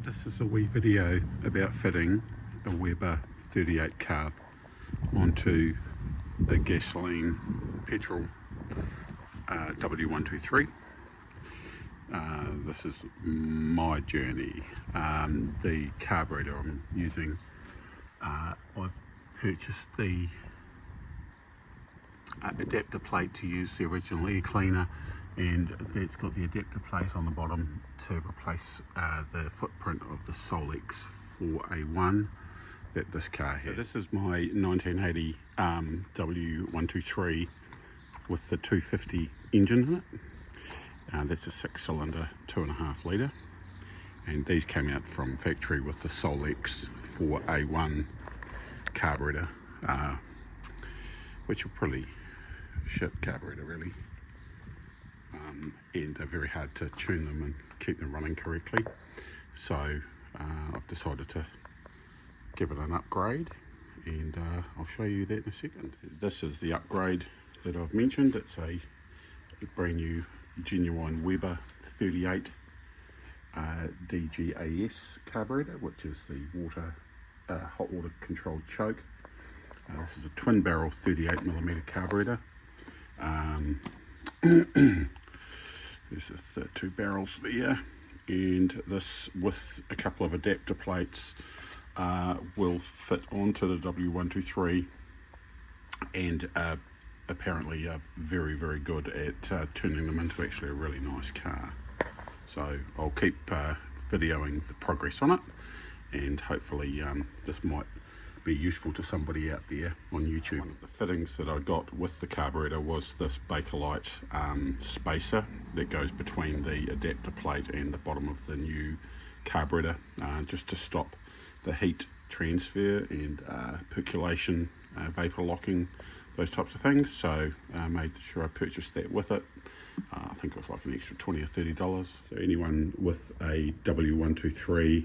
This is a wee video about fitting a Weber 38 carb onto a gasoline petrol W123. This is my journey. The carburetor I'm using, I've purchased the adapter plate to use the original air cleaner, and that's got the adapter plate on the bottom to replace the footprint of the Solex 4A1 that this car had. So this is my 1980 W123 with the 250 engine in it. That's a 6-cylinder 2.5 litre, and these came out from factory with the Solex 4A1 carburetor, which are pretty shit carburetor really, and they're very hard to tune them and keep them running correctly. So I've decided to give it an upgrade, and I'll show you that in a second. This is the upgrade that I've mentioned. It's a brand new genuine Weber 38 DGAS carburetor, which is the hot water controlled choke. This is a twin barrel 38mm carburetor. There's the two barrels there, and this with a couple of adapter plates will fit onto the W123, and apparently are very good at turning them into actually a really nice car. So I'll keep videoing the progress on it, and hopefully this might be useful to somebody out there on YouTube. One of the fittings that I got with the carburetor was this Bakelite spacer that goes between the adapter plate and the bottom of the new carburetor, just to stop the heat transfer and percolation, vapor locking, those types of things. So I made sure I purchased that with it. I think it was like an extra $20 or $30. So anyone with a W123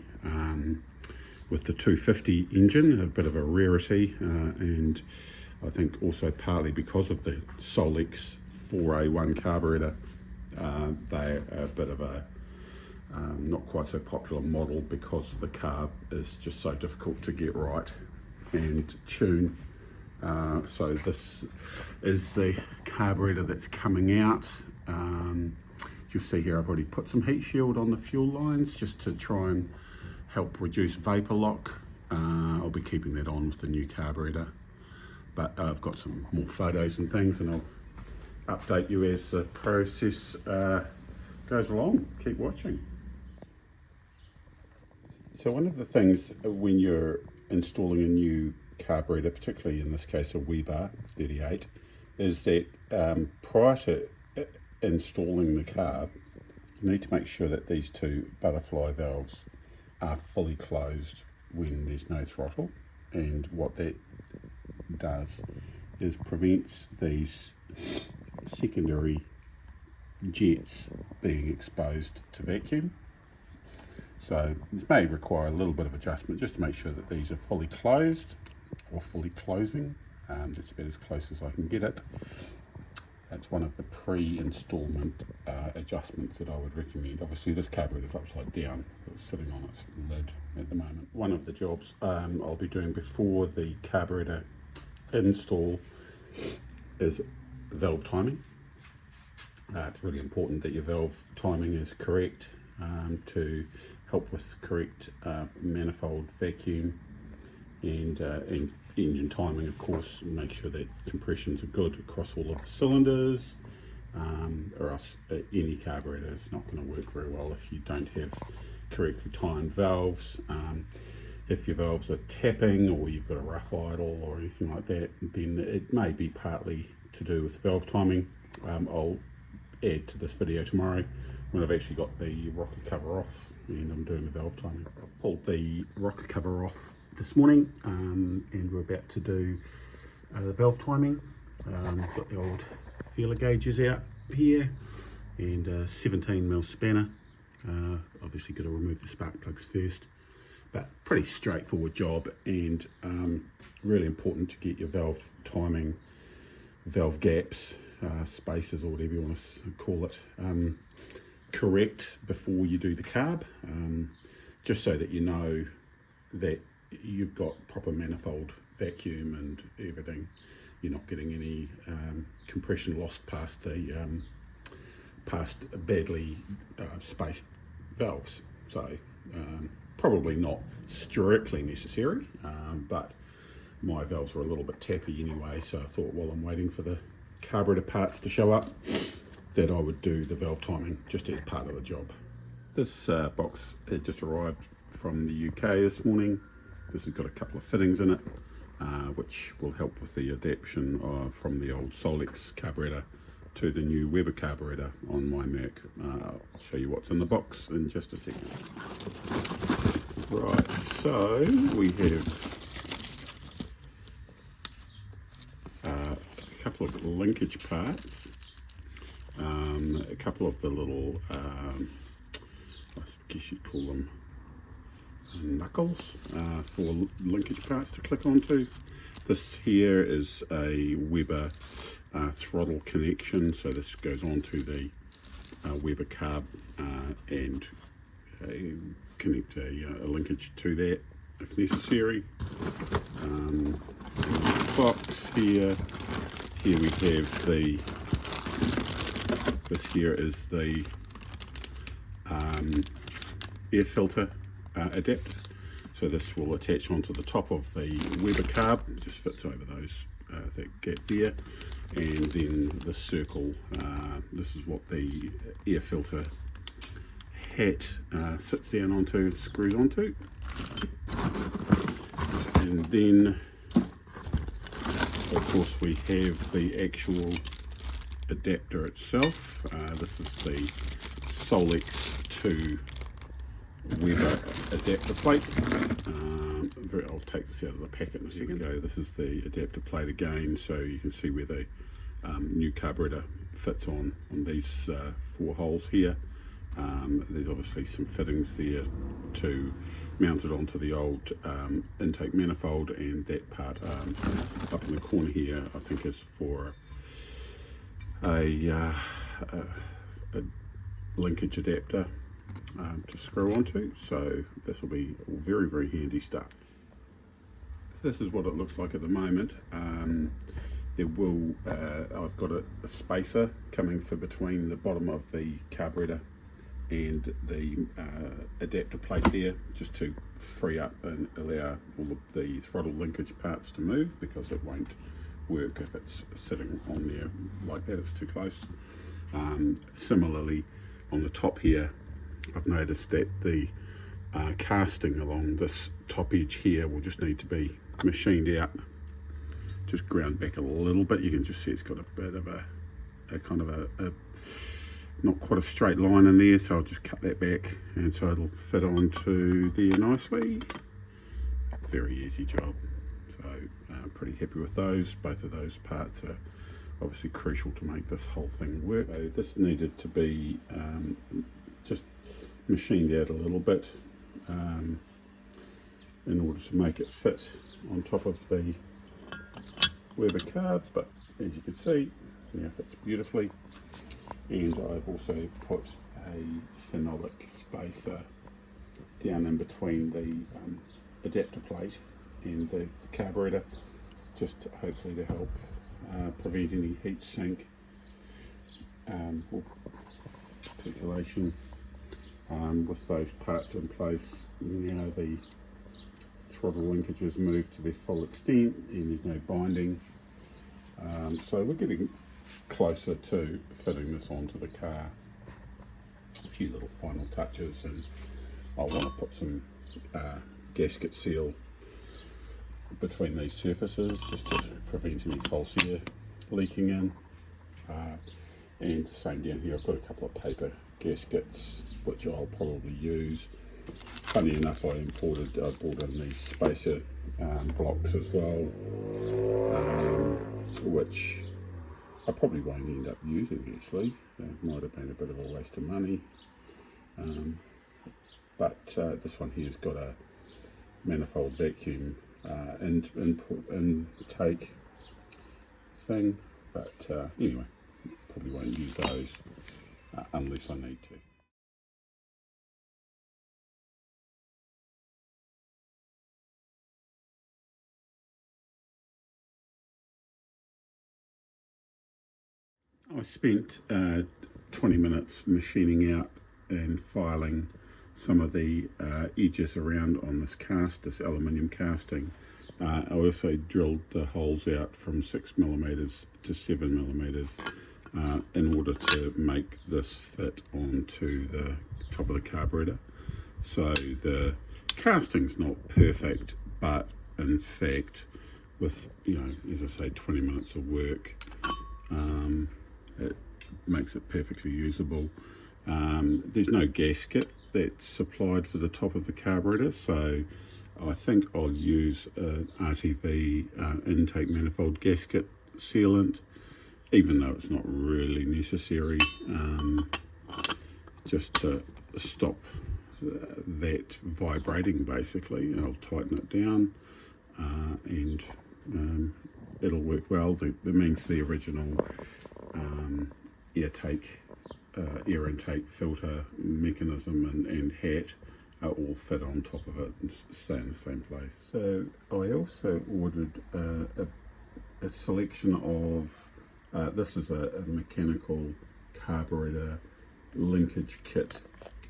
with the 250 engine, a bit of a rarity, and I think also partly because of the Solex 4A1 carburetor, they're a bit of a not quite so popular model because the carb is just so difficult to get right and tune. So this is the carburetor that's coming out. You'll see here I've already put some heat shield on the fuel lines just to try and help reduce vapor lock. I'll be keeping that on with the new carburetor, but I've got some more photos and things, and I'll update you as the process goes along. Keep watching. So one of the things when you're installing a new carburetor, particularly in this case a Weber 38, is that prior to installing the carb, you need to make sure that these two butterfly valves are fully closed when there's no throttle, and what that does is prevents these secondary jets being exposed to vacuum. So this may require a little bit of adjustment just to make sure that these are fully closed or fully closing. That's about as close as I can get it. That's one of the pre-installment adjustments that I would recommend. Obviously this carburetor is upside down. It's sitting on its lid at the moment. One of the jobs I'll be doing before the carburetor install is valve timing. It's really important that your valve timing is correct to help with correct manifold vacuum, and engine timing, of course. Make sure that compressions are good across all of the cylinders, or else any carburetor is not going to work very well if you don't have correctly timed valves. If your valves are tapping, or you've got a rough idle or anything like that, then it may be partly to do with valve timing. I'll add to this video tomorrow when I've actually got the rocker cover off and I'm doing the valve timing. I've pulled the rocker cover off this morning, and we're about to do the valve timing. Got the old feeler gauges out here, and 17mm spanner. Obviously got to remove the spark plugs first, but pretty straightforward job, and really important to get your valve timing, valve gaps, spaces, or whatever you want to call it, correct before you do the carb. just so that you know that you've got proper manifold vacuum and everything. You're not getting any compression lost past the past badly spaced valves. So probably not strictly necessary, but my valves were a little bit tappy anyway, so I thought while I'm waiting for the carburetor parts to show up that I would do the valve timing just as part of the job. This box had just arrived from the UK this morning. This has got a couple of fittings in it, which will help with the adaptation from the old Solex carburetor to the new Weber carburetor on my Merc. I'll show you what's in the box in just a second. Right, so we have a couple of linkage parts, a couple of the little, I guess you'd call them knuckles for linkage parts to click onto. This here is a Weber throttle connection, so this goes on to the Weber carb and connect a linkage to that if necessary. In the box here we have this here is the air filter adapter. So this will attach onto the top of the Weber carb, just fits over those that gap there, and then the circle, this is what the air filter hat sits down onto, screws onto. And then of course we have the actual adapter itself. This is the Solex to Weber adapter plate. I'll take this out of the packet in a second. Go. This is the adapter plate again, so you can see where the new carburetor fits on these 4 holes here. There's obviously some fittings there to mount it onto the old intake manifold, and that part up in the corner here I think is for a linkage adapter to screw onto, so this will be very, very handy stuff. This is what it looks like at the moment. There will, I've got a spacer coming for between the bottom of the carburetor and the adapter plate there, just to free up and allow all of the throttle linkage parts to move, because it won't work if it's sitting on there like that, it's too close. Similarly on the top here, I've noticed that the casting along this top edge here will just need to be machined out, just ground back a little bit. You can just see it's got a bit of a kind of a not quite a straight line in there, so I'll just cut that back, and so it'll fit onto there nicely. Very easy job, so I'm pretty happy with those. Both of those parts are obviously crucial to make this whole thing work. So this needed to be just machined out a little bit in order to make it fit on top of the Weber carb, but as you can see, now fits beautifully. And I've also put a phenolic spacer down in between the adapter plate and the carburetor, just hopefully to help prevent any heat sink or percolation. With those parts in place, now the throttle linkages move to their full extent and there's no binding. So we're getting closer to fitting this onto the car. A few little final touches, and I want to put some gasket seal between these surfaces just to prevent any false air leaking in. And the same down here, I've got a couple of paper gaskets which I'll probably use. Funny enough, I brought in these spacer blocks as well, which I probably won't end up using actually. It might have been a bit of a waste of money. But this one here's got a manifold vacuum intake thing. But anyway, probably won't use those unless I need to. I spent 20 minutes machining out and filing some of the edges around on this this aluminium casting. I also drilled the holes out from 6mm to 7mm in order to make this fit onto the top of the carburetor. So the casting's not perfect, but in fact, with, as I say, 20 minutes of work, it makes it perfectly usable. There's no gasket that's supplied for the top of the carburetor, so I think I'll use an RTV intake manifold gasket sealant, even though it's not really necessary, just to stop that vibrating basically. I'll tighten it down and it'll work well. It means the original air intake filter mechanism and hat are all fit on top of it and stay in the same place. So I also ordered a selection of, this is a mechanical carburetor linkage kit,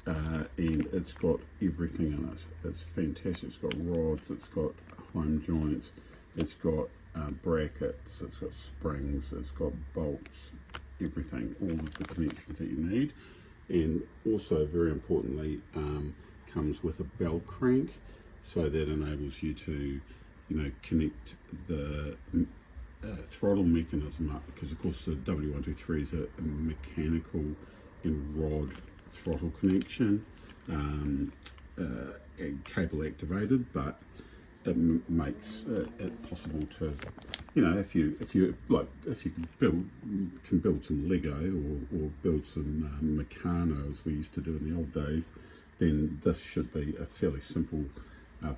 and it's got everything in it. It's fantastic. It's got rods, it's got home joints, it's got brackets, it's got springs, it's got bolts, everything, all of the connections that you need. And also, very importantly, comes with a bell crank, so that enables you to connect the throttle mechanism up, because of course the W123 is a mechanical and rod throttle connection, and cable activated, but it makes it possible to, if you can build some Lego or build some Meccano, as we used to do in the old days, then this should be a fairly simple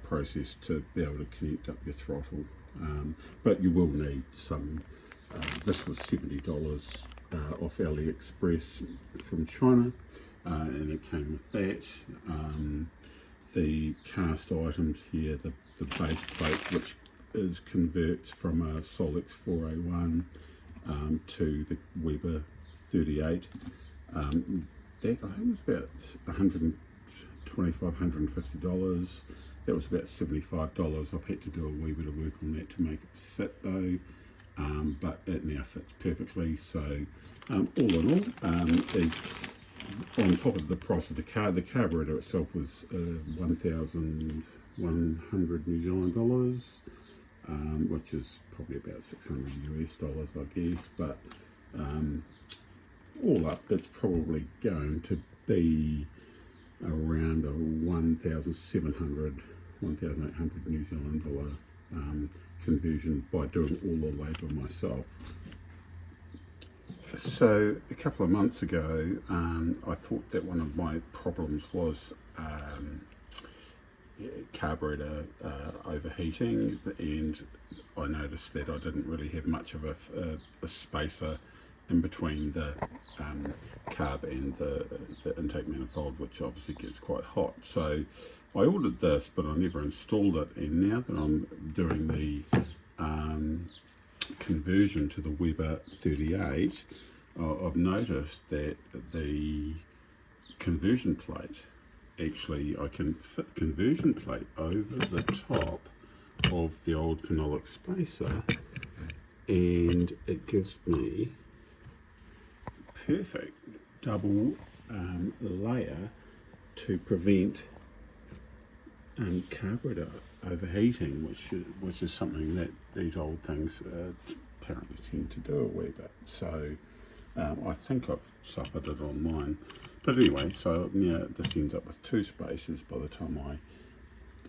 process to be able to connect up your throttle. But you will need some. This was $70 off AliExpress from China, and it came with that. The cast items here, the base plate, which converts from a Solex 4A1 to the Weber 38. That I think was about $125, $150. That was about $75. I've had to do a wee bit of work on that to make it fit though, but it now fits perfectly. So all in all, is on top of the price of the car. The carburetor itself was 1,100 New Zealand dollars, which is probably about 600 US dollars, I guess. But all up, it's probably going to be around a 1,700, 1,800 New Zealand dollar conversion by doing all the labour myself. So a couple of months ago, I thought that one of my problems was carburetor overheating, and I noticed that I didn't really have much of a spacer in between the carb and the intake manifold, which obviously gets quite hot. So I ordered this, but I never installed it, and now that I'm doing the conversion to the Weber 38, I've noticed that the conversion plate, actually I can fit conversion plate over the top of the old phenolic spacer, and it gives me perfect double layer to prevent carburetor overheating, which is something that these old things apparently tend to do a wee bit. So I think I've suffered it on mine. But anyway, so now this ends up with two spaces by the time I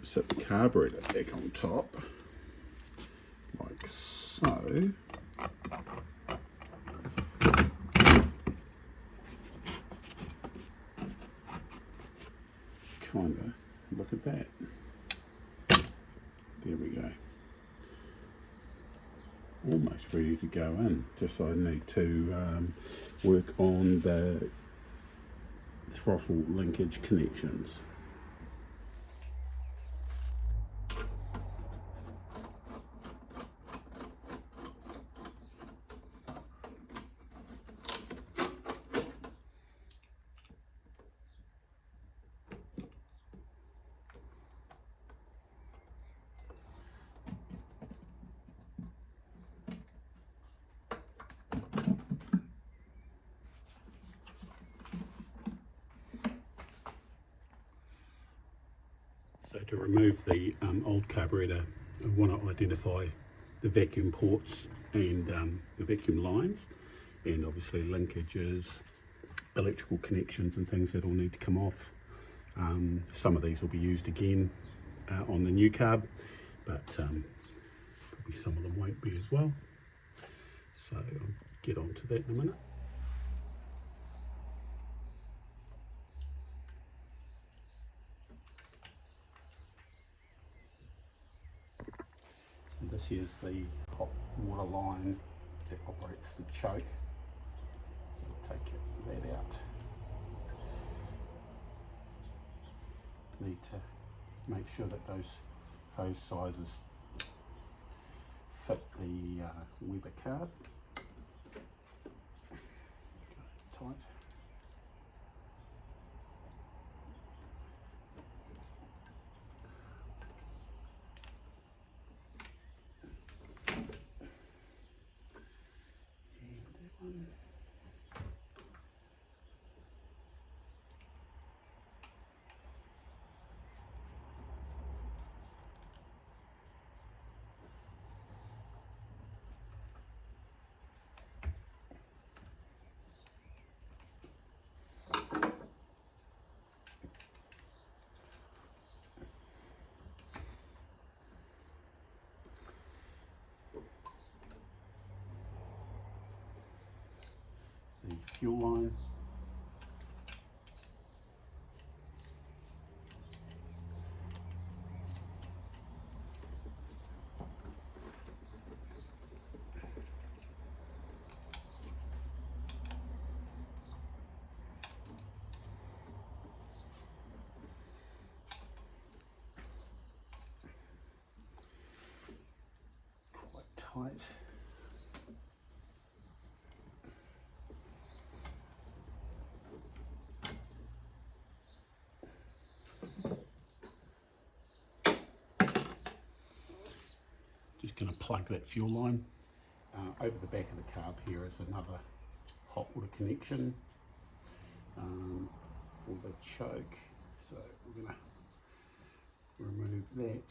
set the carburetor back on top, like so. Kinda, look at that. There we go. Almost ready to go in. Just I need to work on the throttle linkage connections. So to remove the old carburetor, I want to identify the vacuum ports and the vacuum lines, and obviously linkages, electrical connections and things that all need to come off. Some of these will be used again on the new carb, but probably some of them won't be as well. So I'll get on to that in a minute. So this is the hot water line that operates the choke. I'll take that out. Need to make sure that those hose sizes fit the Weber carb. Tight. The fuel line. Quite tight. Just going to plug that fuel line. Over the back of the carb here is another hot water connection for the choke. So we're going to remove that.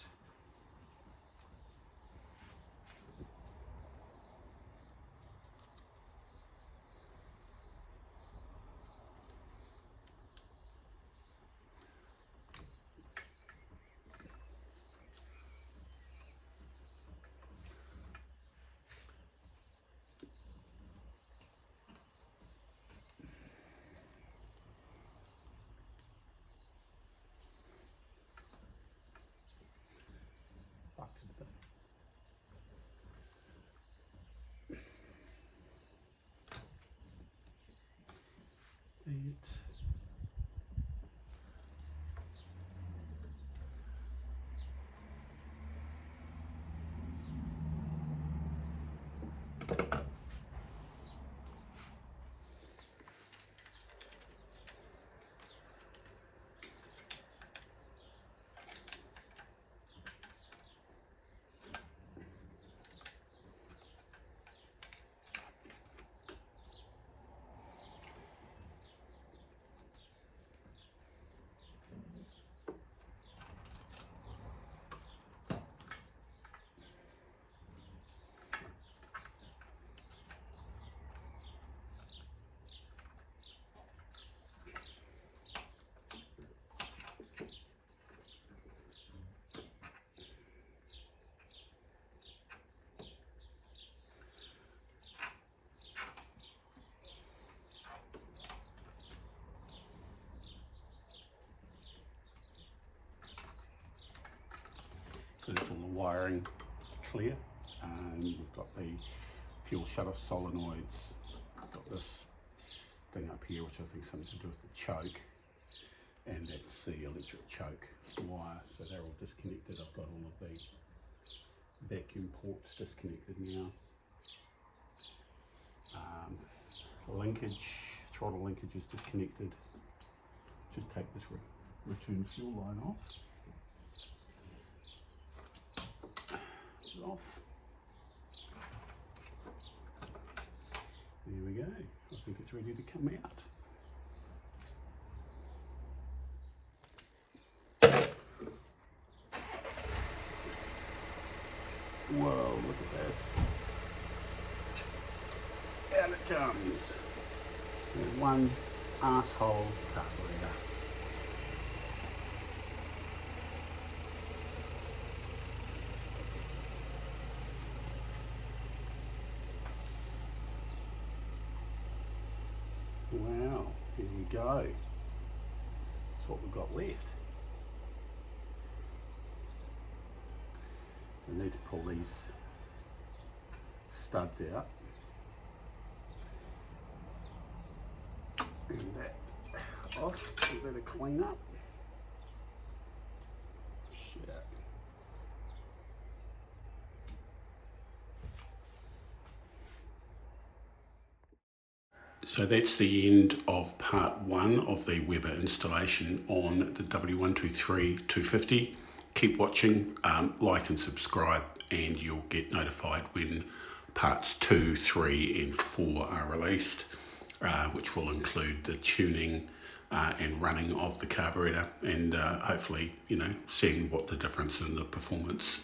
So there's all the wiring clear. We've got the fuel shutter solenoids. I've got this thing up here which I think is something to do with the choke, and that's the electric choke wire. So they're all disconnected. I've got all of the vacuum ports disconnected now. Linkage, throttle linkage is disconnected. Just take this return fuel line off. Off. There we go. I think it's ready to come out. Whoa, look at this. Out it comes. There's one asshole carburetor. Wow, here we go. That's what we've got left. So I need to pull these studs out. And that off, give it a clean up. Shit. So that's the end of part one of the Weber installation on the W123 250. Keep watching, like and subscribe, and you'll get notified when parts 2, 3 and 4 are released, which will include the tuning and running of the carburetor, and hopefully, seeing what the difference in the performance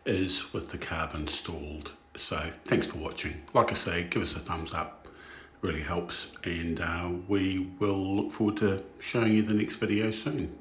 is with the carb installed. So thanks for watching. Like I say, give us a thumbs up, really helps, and we will look forward to showing you the next video soon.